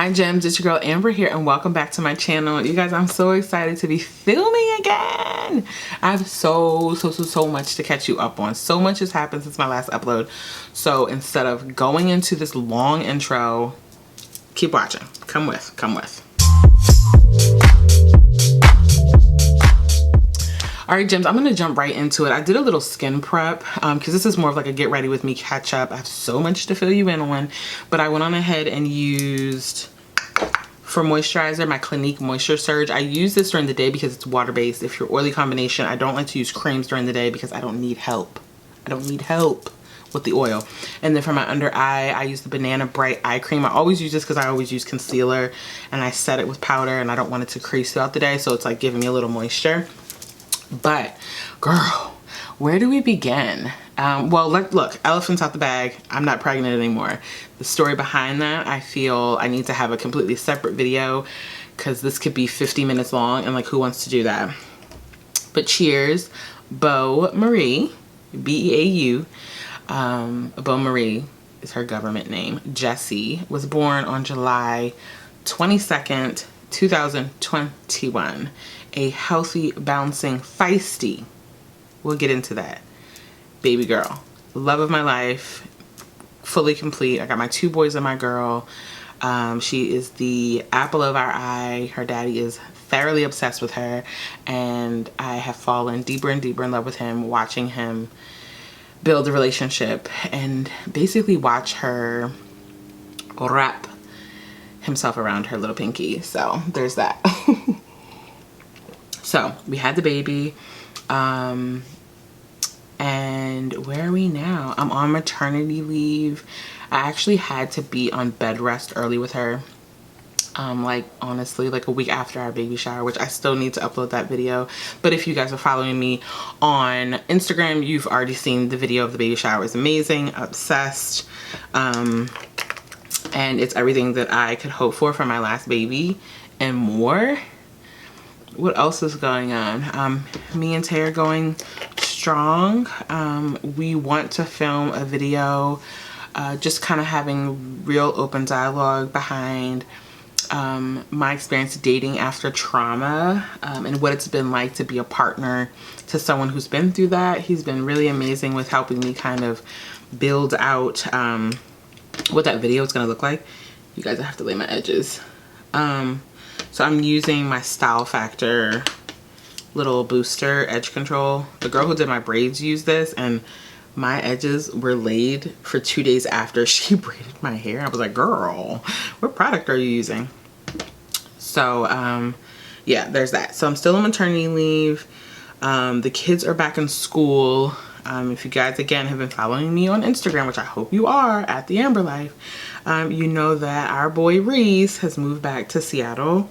Hi gems, it's your girl Amber here and welcome back to my channel. You guys, I'm so excited to be filming again. I have so much to catch you up on. So much has happened since my last upload. So instead of going into this long intro, keep watching. Come with. Alright gems, I'm gonna jump right into it. I did a little skin prep because this is more of like a get ready with me catch up. I have so much to fill you in on, but I went on ahead and used, for moisturizer, my Clique Moisture Surge. I use this during the day because it's water based. If you're oily combination, I don't like to use creams during the day because I don't need help. I don't need help with the oil. And then for my under eye, I use the Banana Bright Eye Cream. I always use this because I always use concealer and I set it with powder and I don't want it to crease throughout the day, so it's like giving me a little moisture. But girl, where do we begin? Well, look, elephants out the bag. I'm not pregnant anymore. The story behind that, I feel I need to have a completely separate video because this could be 50 minutes long and like who wants to do that? But cheers, Beau Marie, B-E-A-U. Beau Marie is her government name. Jessie was born on July 22nd, 2021. A healthy, bouncing, feisty, we'll get into that, baby girl. Love of my life, fully complete. I got my two boys and my girl. She is the apple of our eye. Her daddy is thoroughly obsessed with her, and I have fallen deeper and deeper in love with him, watching him build a relationship and basically watch her wrap himself around her little pinky. So there's that. So we had the baby, and where are we now? I'm on maternity leave. I actually had to be on bed rest early with her, like honestly like a week after our baby shower, which I still need to upload that video. But if you guys are following me on Instagram, you've already seen the video of the baby shower. It's amazing, obsessed, and it's everything that I could hope for my last baby and more. What else is going on? Me and Tay are going strong. We want to film a video just kind of having real open dialogue behind my experience dating after trauma, and what it's been like to be a partner to someone who's been through that. He's been really amazing with helping me kind of build out what that video is going to look like. You guys, I have to lay my edges. So I'm using my Style Factor little booster edge control. The girl who did my braids used this and my edges were laid for 2 days after she braided my hair. I was like, girl, what product are you using? So yeah, there's that. So I'm still on maternity leave. The kids are back in school. If you guys again have been following me on Instagram, which I hope you are, at theambralife, you know that our boy Reese has moved back to Seattle,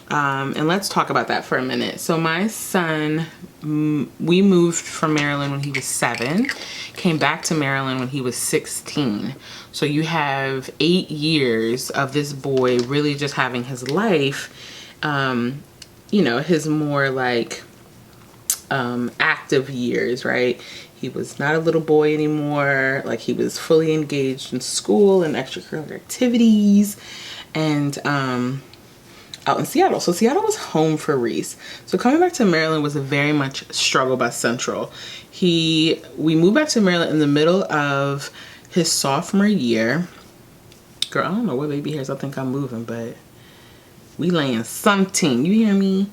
and let's talk about that for a minute. So my son, we moved from Maryland when he was 7, came back to Maryland when he was 16. So you have 8 years of this boy really just having his life, you know, his more like active years, right? He was not a little boy anymore. Like, he was fully engaged in school and extracurricular activities, and out in Seattle. So Seattle was home for Reese. So coming back to Maryland was a very much struggle bus central. We moved back to Maryland in the middle of his sophomore year. Girl, I don't know what baby hairs I think I'm moving, but we laying something. You hear me?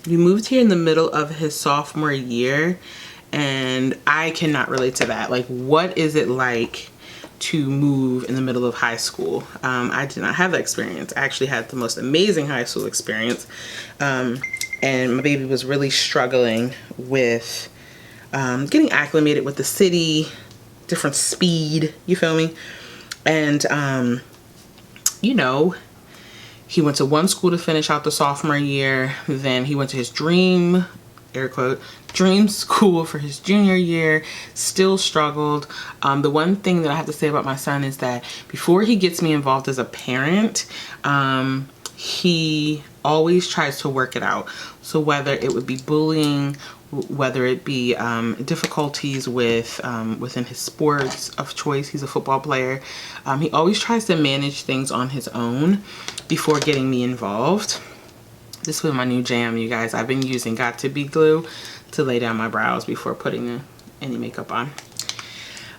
We moved here in the middle of his sophomore year, and I cannot relate to that. Like, what is it like to move in the middle of high school? I did not have that experience. I actually had the most amazing high school experience, and my baby was really struggling with getting acclimated with the city, different speed, you feel me? And you know, he went to one school to finish out the sophomore year. Then he went to his dream, air quote, dream school for his junior year. Still struggled. The one thing that I have to say about my son is that before he gets me involved as a parent, he always tries to work it out. So whether it would be bullying whether it be difficulties with within his sports of choice. He's a football player. He always tries to manage things on his own before getting me involved. This was my new jam, you guys. I've been using Got To Be glue to lay down my brows before putting any makeup on.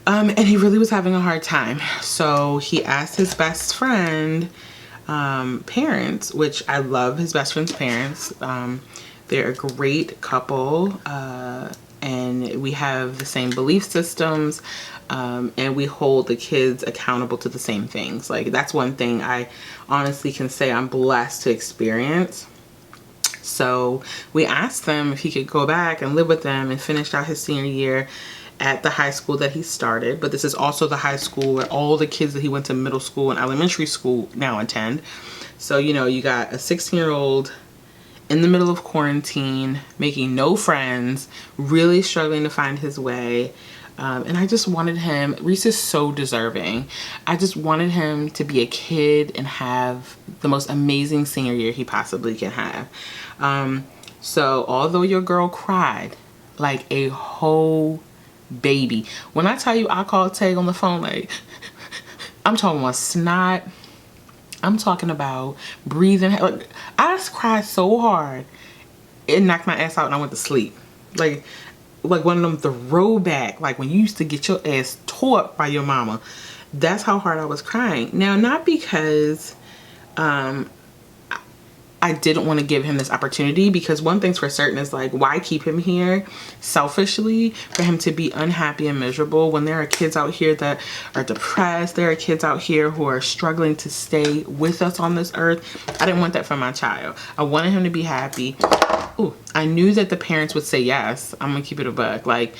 And he really was having a hard time. So he asked his best friend parents, which I love his best friend's parents. They're a great couple, and we have the same belief systems, and we hold the kids accountable to the same things. Like, that's one thing I honestly can say I'm blessed to experience. So we asked them if he could go back and live with them and finish out his senior year at the high school that he started. But this is also the high school where all the kids that he went to middle school and elementary school now attend. So, you know, you got a 16-year-old in the middle of quarantine, making no friends, really struggling to find his way. And I just wanted him, Reese is so deserving. I just wanted him to be a kid and have the most amazing senior year he possibly can have. So although your girl cried like a whole baby, when I tell you I called Tay on the phone, like, I'm talking about snot, I'm talking about breathing. Like, I just cried so hard, it knocked my ass out and I went to sleep. Like one of them throwback, like when you used to get your ass tore up by your mama. That's how hard I was crying. Now, not because I didn't want to give him this opportunity, because one thing's for certain is, like, why keep him here selfishly for him to be unhappy and miserable when there are kids out here that are depressed. There are kids out here who are struggling to stay with us on this earth. I didn't want that for my child. I wanted him to be happy. Ooh, I knew that the parents would say yes. I'm gonna keep it a buck. Like,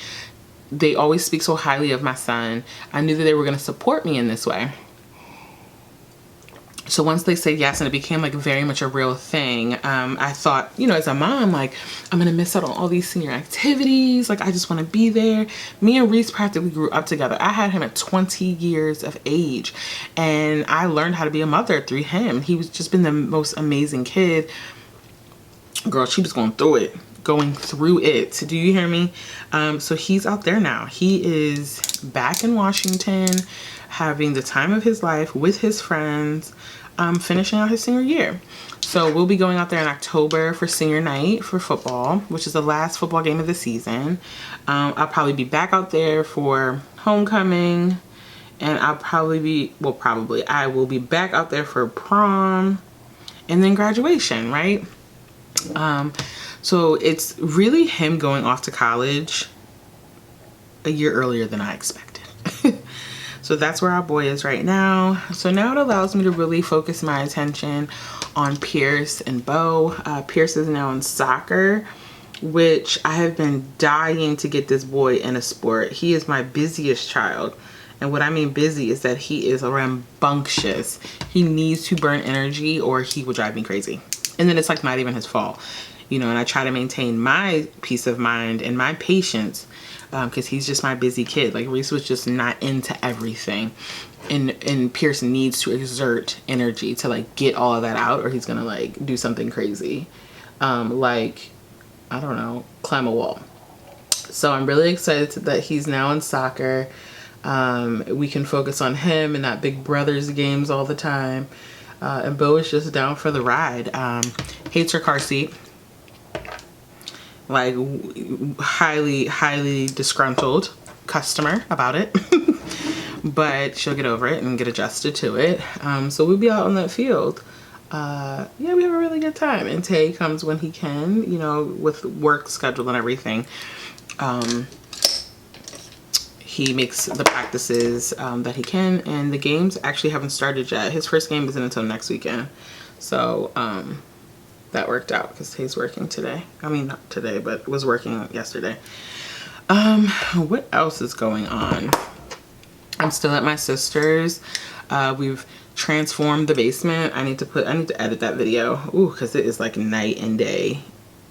they always speak so highly of my son. I knew that they were gonna support me in this way. So once they said yes and it became like very much a real thing, I thought, you know, as a mom, like, I'm gonna miss out on all these senior activities. Like, I just want to be there. Me and Reese practically grew up together. I had him at 20 years of age, and I learned how to be a mother through him. He was just been the most amazing kid. Girl, she was going through it. Do you hear me? So he's out there now. He is back in Washington, having the time of his life with his friends, finishing out his senior year. So we'll be going out there in October for senior night for football, which is the last football game of the season. I'll probably be back out there for homecoming, and I will be back out there for prom and then graduation, right? So it's really him going off to college a year earlier than I expected. So that's where our boy is right now. So now it allows me to really focus my attention on Pierce and Beau. Pierce is now in soccer, which I have been dying to get this boy in a sport. He is my busiest child. And what I mean busy is that he is rambunctious. He needs to burn energy or he will drive me crazy. And then it's like not even his fault, you know, and I try to maintain my peace of mind and my patience, because he's just my busy kid. Like, Reese was just not into everything, and Pierce needs to exert energy to like get all of that out, or he's gonna like do something crazy, like, I don't know, climb a wall. So I'm really excited that he's now in soccer. We can focus on him and not Big Brother's games all the time. And Beau is just down for the ride. Hates her car seat. Like, highly disgruntled customer about it. But she'll get over it and get adjusted to it. So we'll be out on that field. Yeah, we have a really good time. And Tay comes when he can, you know, with work schedule and everything. He makes the practices that he can, and the games actually haven't started yet. His first game isn't until next weekend. So that worked out because he's working today. I mean, not today, but was working yesterday. What else is going on? I'm still at my sister's. We've transformed the basement. I need to edit that video. Ooh, because it is like night and day.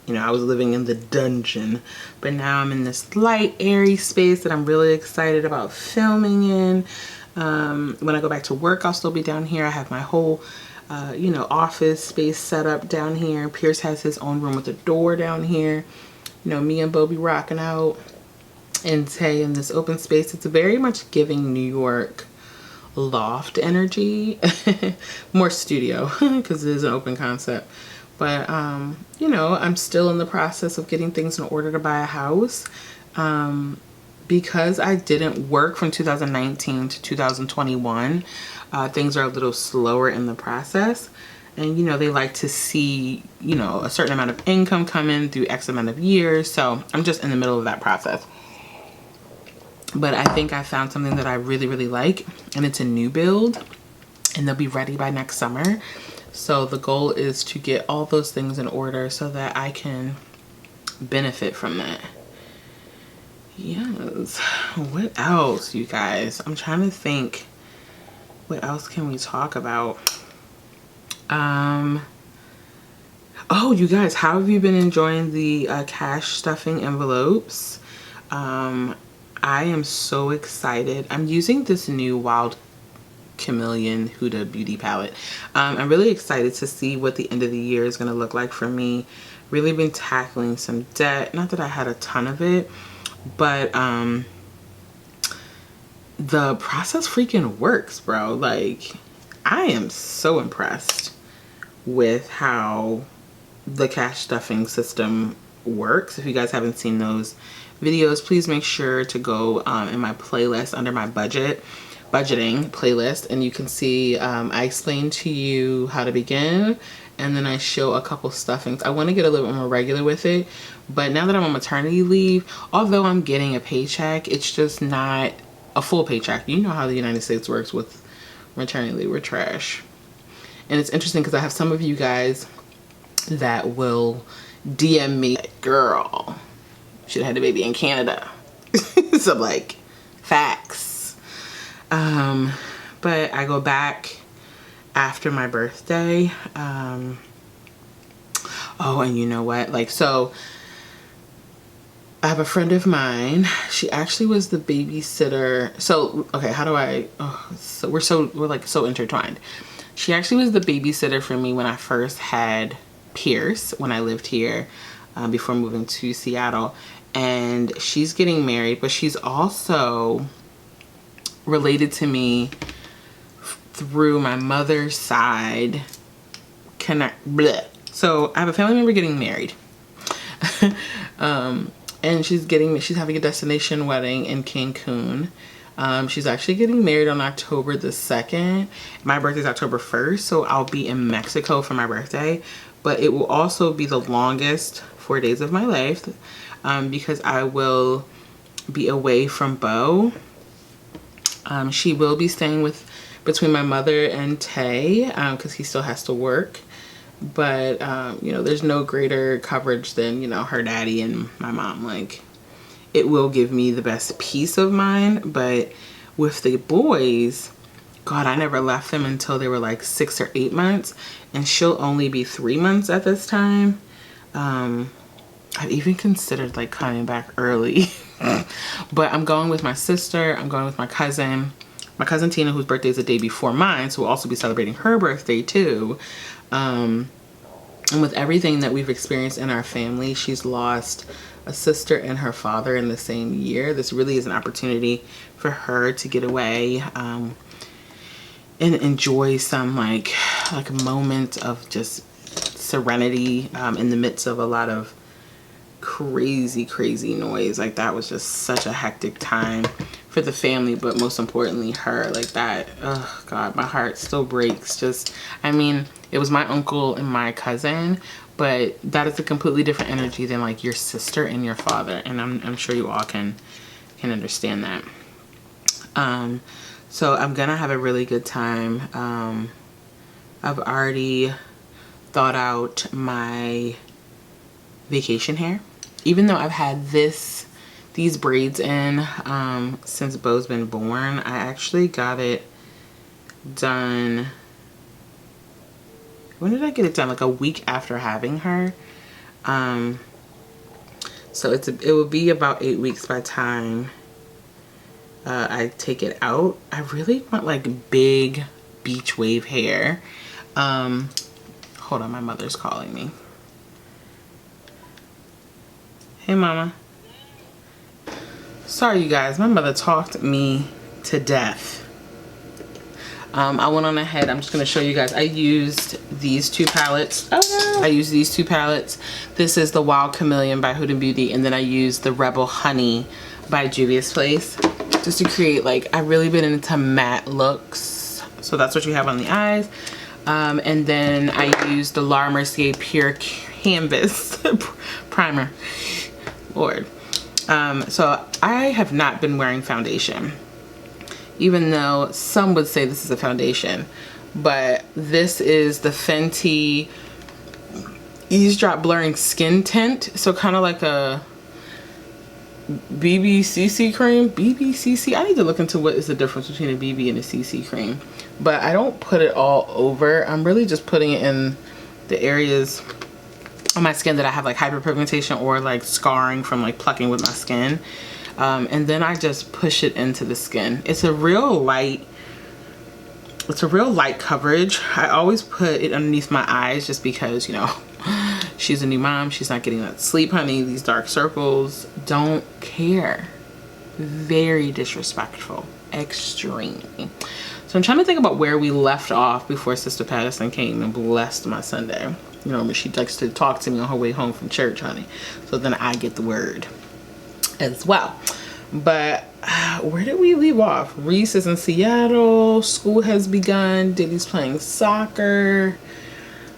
You know, I was living in the dungeon, but now I'm in this light, airy space that I'm really excited about filming in. When I go back to work, I'll still be down here. I have my whole, you know, office space set up down here. Pierce has his own room with a door down here. you know, me and Beau be rocking out and Tay in this open space. It's very much giving New York loft energy. More studio because it is an open concept. But you know, I'm still in the process of getting things in order to buy a house. Because I didn't work from 2019 to 2021, things are a little slower in the process. And, you know, they like to see, you know, a certain amount of income come in through X amount of years. So I'm just in the middle of that process. But I think I found something that I really, really like. And it's a new build. And they'll be ready by next summer. So the goal is to get all those things in order so that I can benefit from that. Yes. What else, you guys? I'm trying to think. What else can we talk about? Oh, you guys, how have you been enjoying the cash stuffing envelopes? I am so excited. I'm using this new Wild Chameleon Huda beauty palette. I'm really excited to see what the end of the year is going to look like for me. Really been tackling some debt. Not that I had a ton of it, but the process freaking works, bro. Like, I am so impressed with how the cash stuffing system works. If you guys haven't seen those videos, please make sure to go in my playlist under my budgeting playlist, and you can see I explain to you how to begin, and then I show a couple stuffings. I want to get a little bit more regular with it, but now that I'm on maternity leave, although I'm getting a paycheck, it's just not a full paycheck. You know how the United States works with maternity leave. We're trash. And it's interesting because I have some of you guys that will DM me, girl, should have had a baby in Canada. So like, facts. But I go back after my birthday. Oh, and you know what? Like, so I have a friend of mine. She actually was the babysitter. So, okay, how do I, so we're like so intertwined. She actually was the babysitter for me when I first had Pierce, when I lived here, before moving to Seattle. And she's getting married, but she's also related to me through my mother's side. So I have a family member getting married. And she's having a destination wedding in Cancun. She's actually getting married on October the 2nd. My birthday is October 1st, so I'll be in Mexico for my birthday. But it will also be the longest 4 days of my life because I will be away from Beau. She will be staying between my mother and Tay because he still has to work. But, you know, there's no greater coverage than, you know, her daddy and my mom. Like, it will give me the best peace of mind. But with the boys, God, I never left them until they were like 6 or 8 months. And she'll only be 3 months at this time. I've even considered like coming back early. But I'm going with my sister. I'm going with my cousin. My cousin Tina, whose birthday is the day before mine. So we'll also be celebrating her birthday too. And with everything that we've experienced in our family, she's lost a sister and her father in the same year. This really is an opportunity for her to get away and enjoy some like a moment of just serenity in the midst of a lot of crazy noise. Like, that was just such a hectic time for the family, but most importantly her. Like, that, oh God, my heart still breaks. Just, I mean, it was my uncle and my cousin, but that is a completely different energy than like your sister and your father, and I'm sure you all can understand that. So I'm gonna have a really good time. I've already thought out my vacation hair, even though I've had these braids in since Beau's been born. I actually got it done. When did I get it done? Like a week after having her. So it will be about 8 weeks by the time I take it out. I really want like big beach wave hair. Hold on, my mother's calling me. Hey, mama. Sorry, you guys. My mother talked me to death. I went on ahead. I'm just going to show you guys. I used these two palettes. I used these two palettes. This is the Wild Chameleon by Huda Beauty. And then I used the Rebel Honey by Juvia's Place. Just to create, like, I've really been into matte looks. So that's what you have on the eyes. And then I used the Laura Mercier Pure Canvas Primer. Lord. So I have not been wearing foundation. Even though some would say this is a foundation. But this is the Fenty Eaze Drop Blurring Skin Tint. So kind of like a BBCC cream. BBCC? I need to look into what is the difference between a BB and a CC cream. But I don't put it all over. I'm really just putting it in the areas on my skin that I have like hyperpigmentation or like scarring from like plucking with my skin. And then I just push it into the skin. It's a real light coverage. I always put it underneath my eyes just because, you know, she's a new mom. She's not getting that sleep, honey. These dark circles. Don't care. Very disrespectful. Extremely. So I'm trying to think about where we left off before Sister Patterson came and blessed my Sunday. You know, she likes to talk to me on her way home from church, honey. So then I get the word as well. But where did we leave off? Reese is in Seattle. School has begun. Diddy's playing soccer.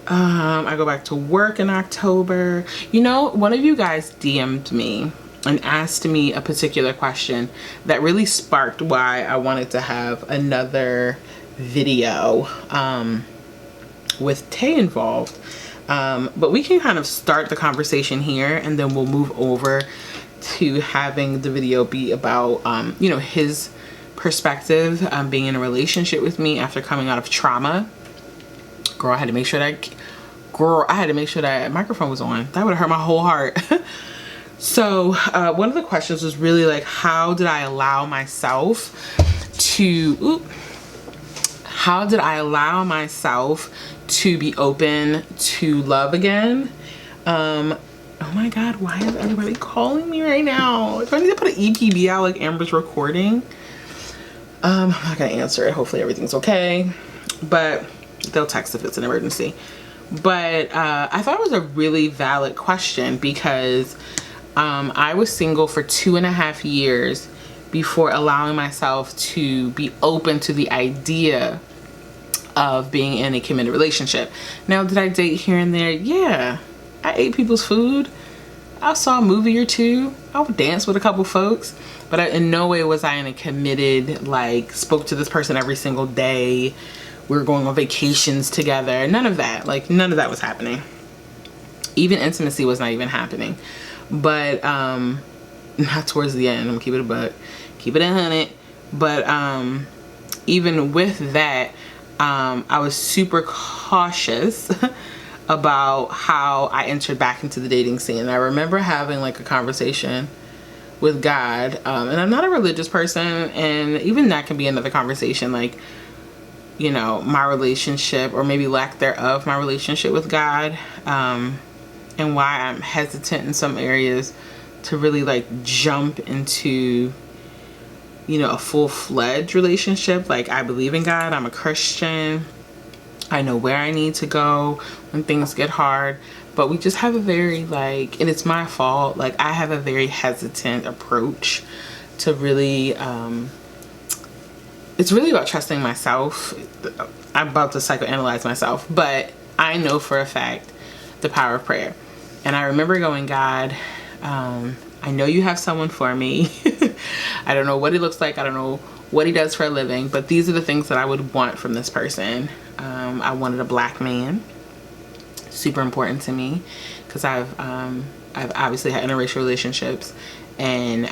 I go back to work in October. You know, one of you guys DM'd me and asked me a particular question that really sparked why I wanted to have another video with Tay involved. But we can kind of start the conversation here and then we'll move over to having the video be about, you know, his perspective, being in a relationship with me after coming out of trauma. Girl, I had to make sure that microphone was on. That would have hurt my whole heart. So one of the questions was really like, how did I allow myself to be open to love again? Oh my God, why is everybody calling me right now? Do I need to put an EPB out like Amber's recording? I'm not gonna answer it. Hopefully everything's okay. But they'll text if it's an emergency. But I thought it was a really valid question because I was single for 2.5 years before allowing myself to be open to the idea of being in a committed relationship. Now, did I date here and there? Yeah. I ate people's food. I saw a movie or two. I would dance with a couple folks. But in no way was I in a committed, like, spoke to this person every single day. We were going on vacations together. None of that. Like, none of that was happening. Even intimacy was not even happening. But, not towards the end. I'm gonna keep it a buck. Keep it 100. But, even with that, I was super cautious about how I entered back into the dating scene. And I remember having like a conversation with God, and I'm not a religious person, and even that can be another conversation, like, you know, my relationship or maybe lack thereof, my relationship with God, and why I'm hesitant in some areas to really like jump into, you know, a full-fledged relationship. Like, I believe in God, I'm a Christian, I know where I need to go when things get hard, but we just have a very, like, and it's my fault, like, I have a very hesitant approach to really, it's really about trusting myself. I'm about to psychoanalyze myself, but I know for a fact the power of prayer. And I remember going, God, I know you have someone for me. I don't know what he looks like, I don't know what he does for a living, but these are the things that I would want from this person. I wanted a black man, super important to me, because I've obviously had interracial relationships, and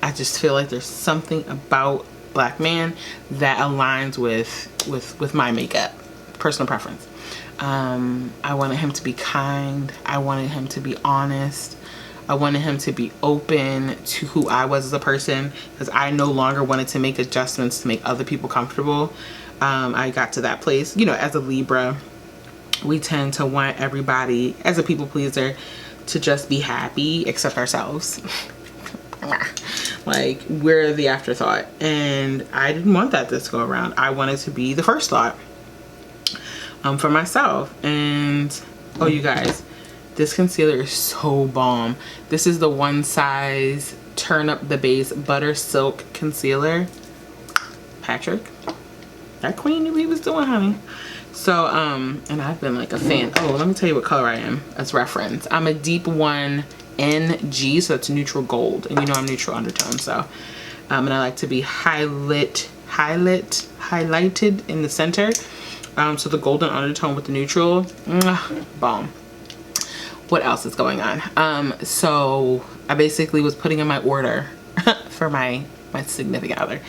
I just feel like there's something about black man that aligns with my makeup, personal preference. I wanted him to be kind, I wanted him to be honest, I wanted him to be open to who I was as a person, because I no longer wanted to make adjustments to make other people comfortable. I got to that place, you know, as a Libra, we tend to want everybody, as a people pleaser, to just be happy except ourselves. Like, we're the afterthought, and I didn't want that this go around. I wanted to be the first thought for myself. And oh, you guys, this concealer is so bomb. This is the OneSize Turn Up the Base Butter Silk Concealer. Patrick, that queen knew what he was doing, honey. So and I've been like a fan. Oh, let me tell you what color I am as reference. I'm a deep 1 NG, so that's neutral gold, and you know I'm neutral undertone. So and I like to be highlighted in the center. So the golden undertone with the neutral, bomb. What else is going on? So I basically was putting in my order for my significant other.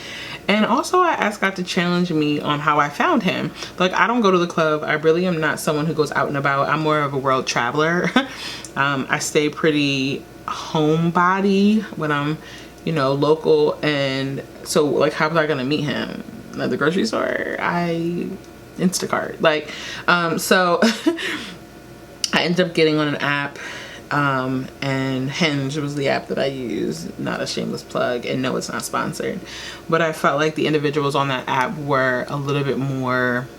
And also I asked God to challenge me on how I found him. Like, I don't go to the club. I really am not someone who goes out and about. I'm more of a world traveler. I stay pretty homebody when I'm, you know, local. And so, like, how was I gonna meet him? At the grocery store? Instacart. Like, so I ended up getting on an app. And Hinge was the app that I used. Not a shameless plug, and no, it's not sponsored, but I felt like the individuals on that app were a little bit more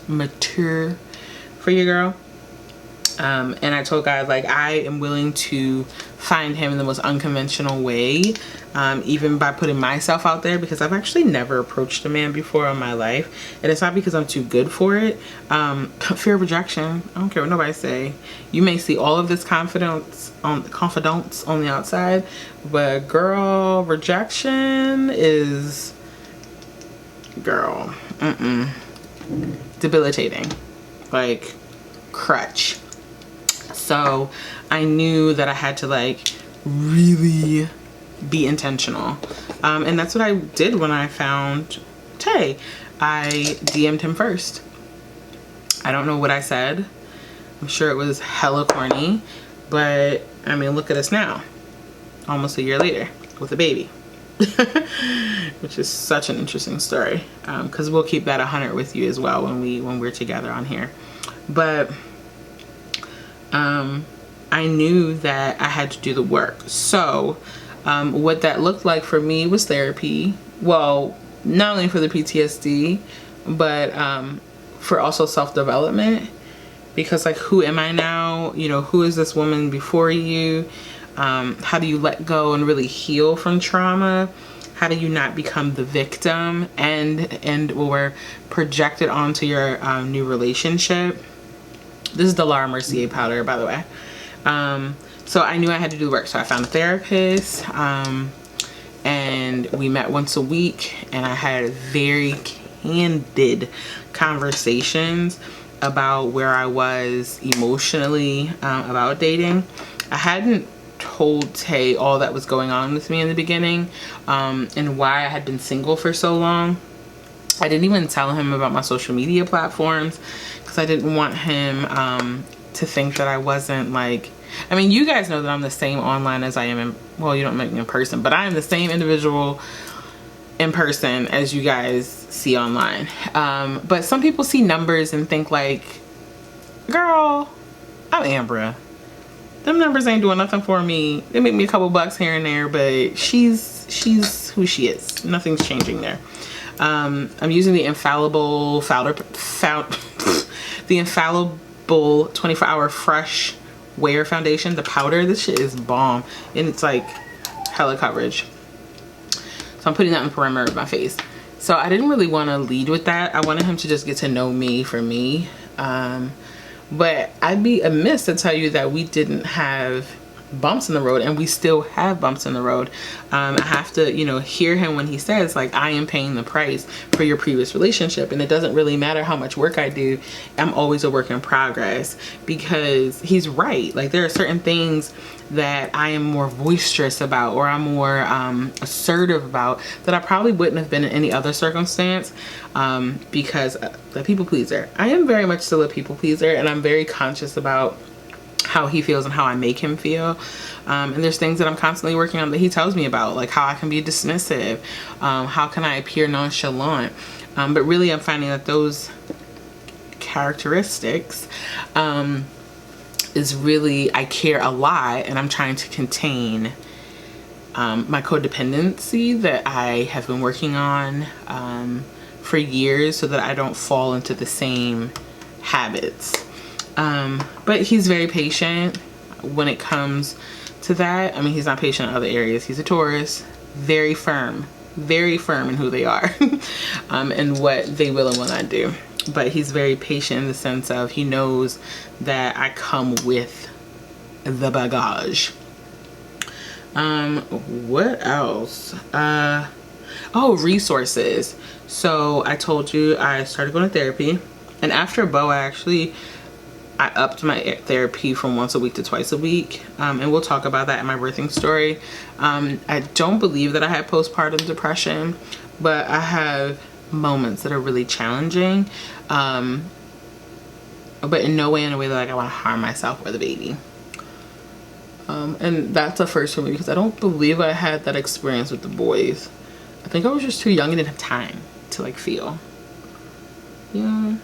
mature for your girl. And I told guys, like, I am willing to find him in the most unconventional way, even by putting myself out there, because I've actually never approached a man before in my life, and it's not because I'm too good for it. Fear of rejection. I don't care what nobody say. You may see all of this confidence on the outside, but girl, rejection is, girl, debilitating, like crutch. So I knew that I had to, like, really be intentional. And that's what I did when I found Tay. I DM'd him first. I don't know what I said. I'm sure it was hella corny, but I mean, look at us now, almost a year later with a baby. Which is such an interesting story, because we'll keep that 100 with you as well when we're together on here. But I knew that I had to do the work. So what that looked like for me was therapy. Well, not only for the PTSD, but for also self-development. Because, like, who am I now? You know, who is this woman before you? How do you let go and really heal from trauma? How do you not become the victim and or projected onto your new relationship? This is the Mercier powder, by the way. So I knew I had to do the work. So I found a therapist, and we met once a week, and I had very candid conversations about where I was emotionally about dating. I hadn't told Tay all that was going on with me in the beginning, and why I had been single for so long. I didn't even tell him about my social media platforms, because I didn't want him to think that I wasn't, like, I mean, you guys know that I'm the same online as I am in, well, you don't meet me in person, but I am the same individual in person as you guys see online. But some people see numbers and think, like, girl, I'm Ambra. Them numbers ain't doing nothing for me. They make me a couple bucks here and there, but she's who she is. Nothing's changing there. I'm using the Infallible the Infallible 24-hour fresh wear foundation, the powder. This shit is bomb, and it's like hella coverage. So I'm putting that in the perimeter of my face. So I didn't really want to lead with that. I wanted him to just get to know me for me. But I'd be amiss to tell you that we didn't have bumps in the road, and we still have bumps in the road. I have to, you know, hear him when he says, like, I am paying the price for your previous relationship, and it doesn't really matter how much work I do. I'm always a work in progress, because he's right. Like, there are certain things that I am more boisterous about, or I'm more assertive about, that I probably wouldn't have been in any other circumstance, because the people pleaser. I am very much still a people pleaser, and I'm very conscious about how he feels and how I make him feel. And there's things that I'm constantly working on that he tells me about, like how I can be dismissive, how can I appear nonchalant. But really I'm finding that those characteristics is really, I care a lot, and I'm trying to contain my codependency that I have been working on for years, so that I don't fall into the same habits. But he's very patient when it comes to that. I mean, he's not patient in other areas. He's a Taurus, very firm in who they are and what they will and will not do. But he's very patient in the sense of he knows that I come with the bagage. What else? Oh, resources. So I told you I started going to therapy, and after Beau, I upped my therapy from once a week to twice a week. And we'll talk about that in my birthing story. I don't believe that I had postpartum depression, but I have moments that are really challenging. But in no way that like I want to harm myself or the baby. And that's a first for me, because I don't believe I had that experience with the boys. I think I was just too young and didn't have time to like feel. Yeah.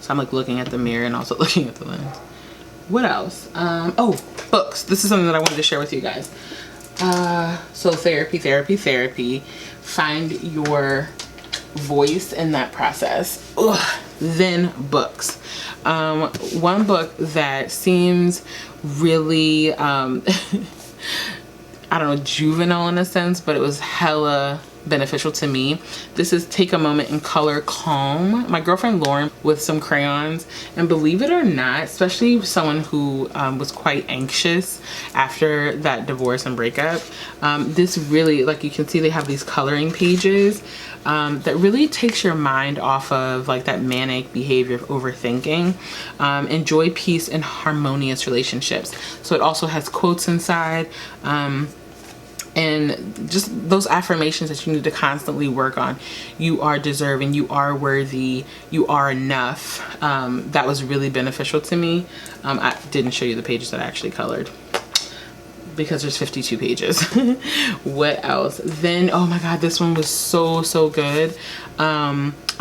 So I'm like looking at the mirror and also looking at the lens. What else? Oh, books. This is something that I wanted to share with you guys. So therapy. Find your voice in that process. Ugh. Then books. One book that seems really, I don't know, juvenile in a sense, but it was hella beneficial to me. This is Take a Moment and Color Calm. My girlfriend Lauren with some crayons, and believe it or not, especially someone who was quite anxious after that divorce and breakup, this really, like you can see, they have these coloring pages that really takes your mind off of like that manic behavior of overthinking. Enjoy peace and harmonious relationships. So it also has quotes inside, and just those affirmations that you need to constantly work on. You are deserving, you are worthy, you are enough. That was really beneficial to me. I didn't show you the pages that I actually colored because there's 52 pages. What else? Then, oh my god, this one was so good.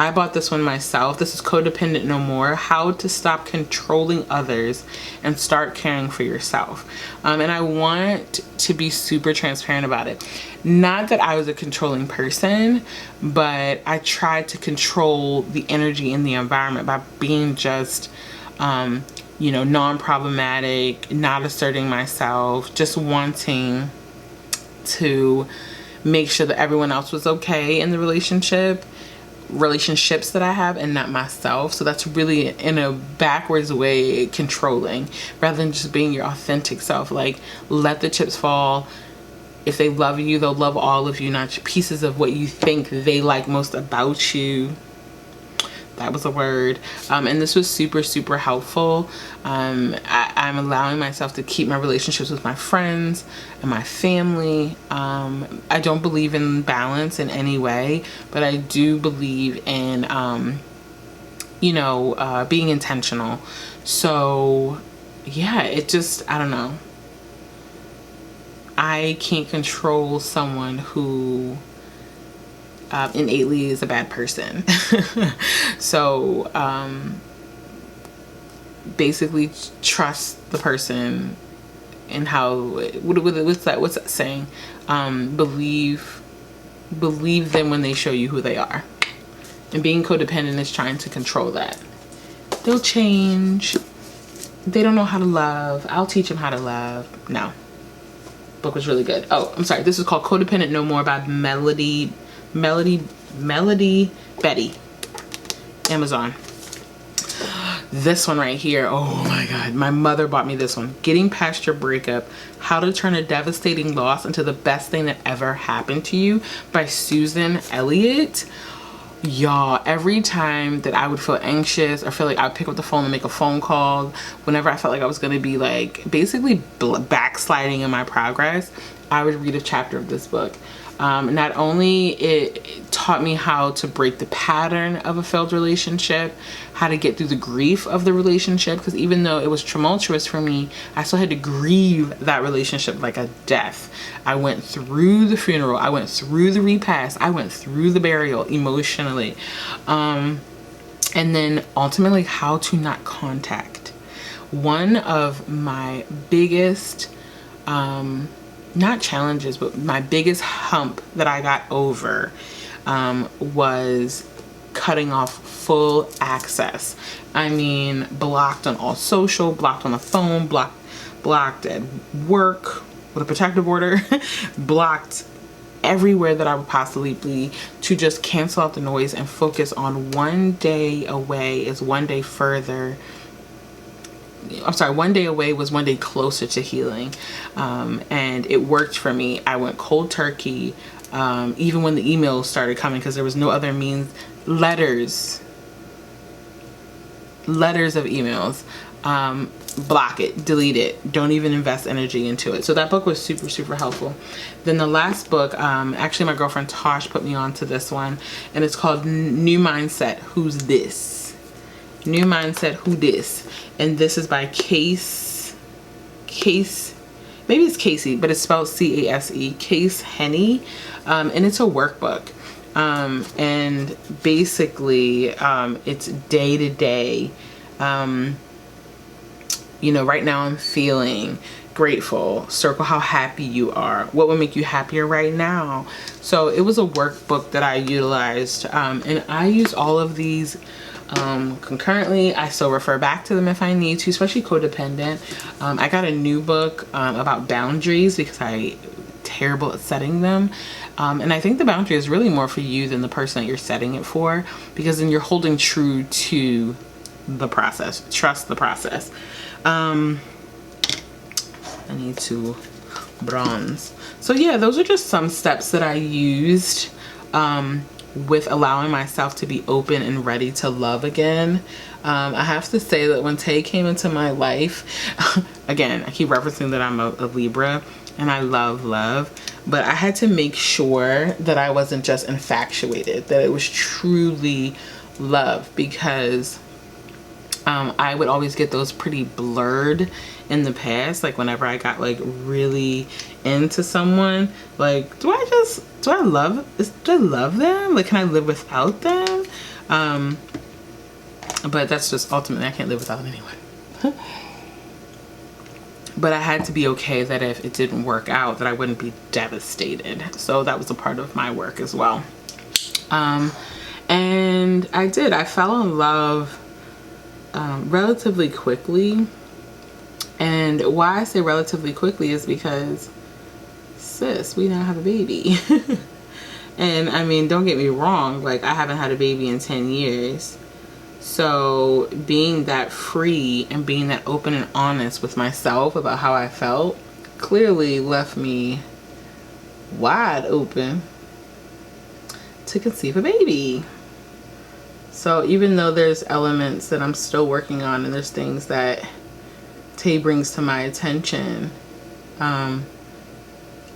I bought this one myself. This is Codependent No More: How to Stop Controlling Others and Start Caring for Yourself. And I want to be super transparent about it. Not that I was a controlling person, but I tried to control the energy in the environment by being just you know, non-problematic, not asserting myself, just wanting to make sure that everyone else was okay in the relationships that I have, and not myself. So that's really, in a backwards way, controlling rather than just being your authentic self. Like, let the chips fall. If they love you, they'll love all of you, not pieces of what you think they like most about you. That was a word. And this was super helpful. I'm allowing myself to keep my relationships with my friends and my family. I don't believe in balance in any way, but I do believe in, you know, being intentional. So yeah, it just, I don't know. I can't control someone who innately is a bad person. So basically trust the person and how, what's that saying? Believe them when they show you who they are. And being codependent is trying to control that. They'll change. They don't know how to love. I'll teach them how to love. No. Book was really good. Oh, I'm sorry. This is called Codependent No More by Melody Betty. Amazon. This one right here, oh my god, my mother bought me this one. Getting Past Your Breakup: How to Turn a Devastating Loss into the Best Thing That Ever Happened to You by Susan Elliott. Y'all, every time that I would feel anxious or feel like I would pick up the phone and make a phone call, whenever I felt like I was going to be like basically backsliding in my progress, I would read a chapter of this book. Not only it taught me how to break the pattern of a failed relationship, how to get through the grief of the relationship, because even though it was tumultuous for me, I still had to grieve that relationship like a death. I went through the funeral, I went through the repast, I went through the burial emotionally. And then ultimately how to not contact one of my biggest, not challenges, but my biggest hump that I got over was cutting off full access. I mean, blocked on all social, blocked on the phone, blocked at work with a protective order, blocked everywhere that I would possibly be, to just cancel out the noise and focus on one day away is one day further. I'm sorry, one day away was one day closer to healing. And it worked for me. I went cold turkey, even when the emails started coming, because there was no other means. Letters of emails. Block it, delete it, don't even invest energy into it. So that book was super, super helpful. Then the last book, actually my girlfriend Tosh put me on to this one, and it's called New Mindset, Who's This? New Mindset, Who This? And this is by Case, maybe it's Casey, but it's spelled C-A-S-E, Case Henny, and it's a workbook. And basically, it's day to day. You know, right now I'm feeling grateful. Circle how happy you are. What would make you happier right now? So it was a workbook that I utilized, and I use all of these concurrently. I still refer back to them if I need to, especially codependent. I got a new book about boundaries because I'm terrible at setting them. And I think the boundary is really more for you than the person that you're setting it for, because then you're holding true to the process. Trust the process. I need to bronze. So yeah, those are just some steps that I used with allowing myself to be open and ready to love again. I have to say that when Tay came into my life, again, I keep referencing that I'm a Libra and I love love, but I had to make sure that I wasn't just infatuated, that it was truly love, because I would always get those pretty blurred in the past. Like whenever I got like really into someone, like, do I love them? Like, can I live without them? But that's just ultimately, I can't live without anyone. But I had to be okay that if it didn't work out, that I wouldn't be devastated. So that was a part of my work as well. And I fell in love relatively quickly. And why I say relatively quickly is because, sis, we now have a baby. And I mean, don't get me wrong, like I haven't had a baby in 10 years. So being that free and being that open and honest with myself about how I felt clearly left me wide open to conceive a baby. So even though there's elements that I'm still working on and there's things that Tay brings to my attention,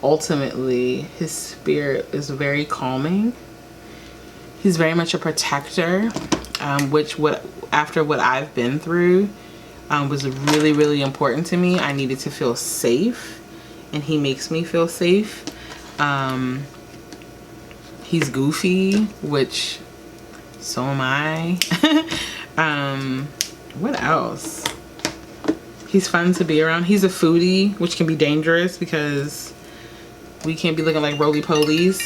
ultimately his spirit is very calming. He's very much a protector, which after what I've been through was really, really important to me. I needed to feel safe, and he makes me feel safe. He's goofy, which so am I. What else? He's fun to be around. He's a foodie, which can be dangerous because we can't be looking like roly-polies.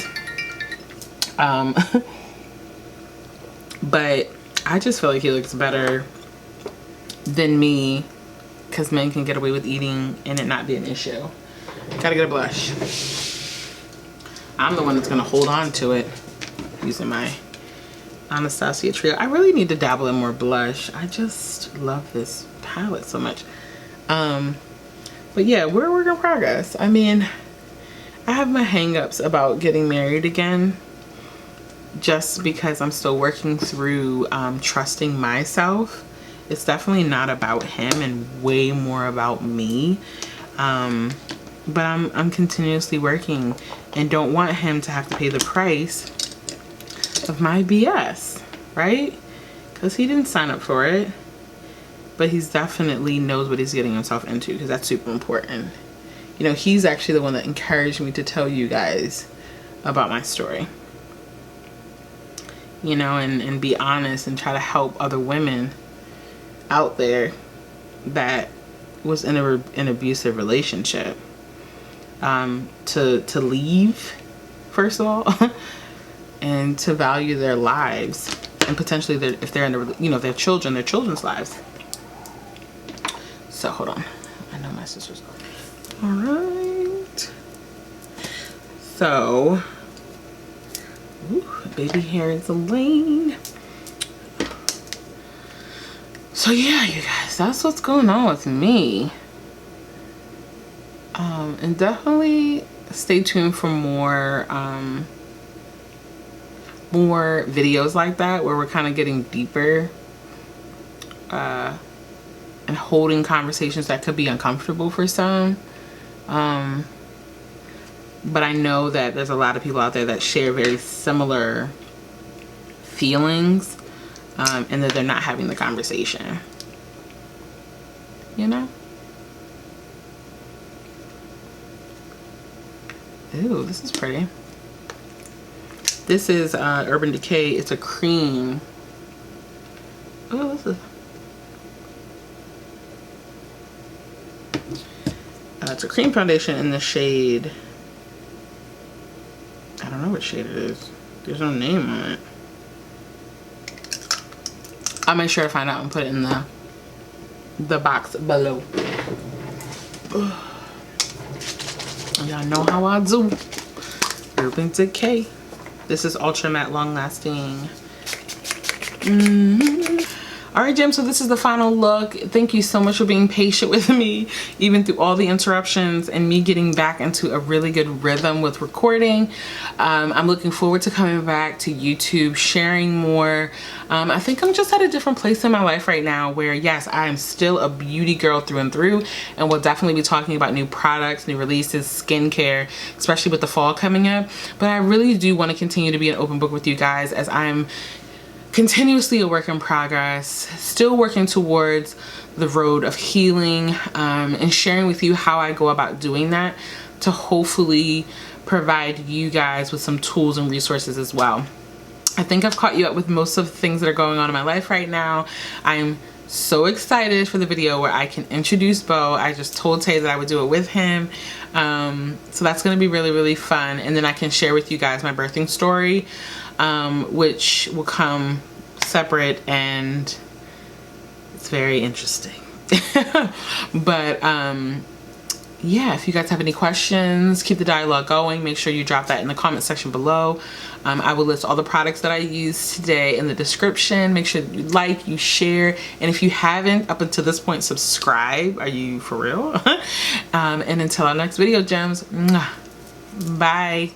But I just feel like he looks better than me, because men can get away with eating and it not be an issue. Gotta get a blush. I'm the one that's gonna hold on to it using my Anastasia trio. I really need to dabble in more blush. I just love this palette so much. But yeah, we're a work in progress. I mean, I have my hang-ups about getting married again, just because I'm still working through trusting myself. It's definitely not about him and way more about me. But I'm continuously working and don't want him to have to pay the price of my BS, right? Because he didn't sign up for it, but he's definitely knows what he's getting himself into, because that's super important. You know, he's actually the one that encouraged me to tell you guys about my story. You know, and be honest and try to help other women out there that was in an abusive relationship to leave, first of all, and to value their lives, and potentially if they're in a, you know, their children's lives. So hold on, I know my sister's going. All right, so baby hair is a lane. So yeah, you guys, that's what's going on with me. And definitely stay tuned for more videos like that, where we're kind of getting deeper and holding conversations that could be uncomfortable for some. But I know that there's a lot of people out there that share very similar feelings, and that they're not having the conversation, you know? Ooh, this is pretty. This is Urban Decay. It's a cream. Oh, this is... it's a cream foundation in the shade... I don't know what shade it is. There's no name on it. I'll make sure to find out and put it in the box below. Y'all know how I do. Urban Decay. This is Ultra Matte Long Lasting. Alright, gems, so this is the final look. Thank you so much for being patient with me, even through all the interruptions and me getting back into a really good rhythm with recording. I'm looking forward to coming back to YouTube, sharing more. I think I'm just at a different place in my life right now where, yes, I am still a beauty girl through and through, and we'll definitely be talking about new products, new releases, skincare, especially with the fall coming up. But I really do want to continue to be an open book with you guys, as I'm continuously a work in progress, still working towards the road of healing, and sharing with you how I go about doing that to hopefully provide you guys with some tools and resources as well. I think I've caught you up with most of the things that are going on in my life right now. I'm so excited for the video where I can introduce Beau. I just told Tay that I would do it with him. So that's going to be really, really fun. And then I can share with you guys my birthing story, which will come separate, and it's very interesting. But yeah, if you guys have any questions, keep the dialogue going. Make sure you drop that in the comment section below. I will list all the products that I used today in the description. Make sure you like, you share, and if you haven't up until this point, subscribe. Are you for real? And until our next video, gems, bye.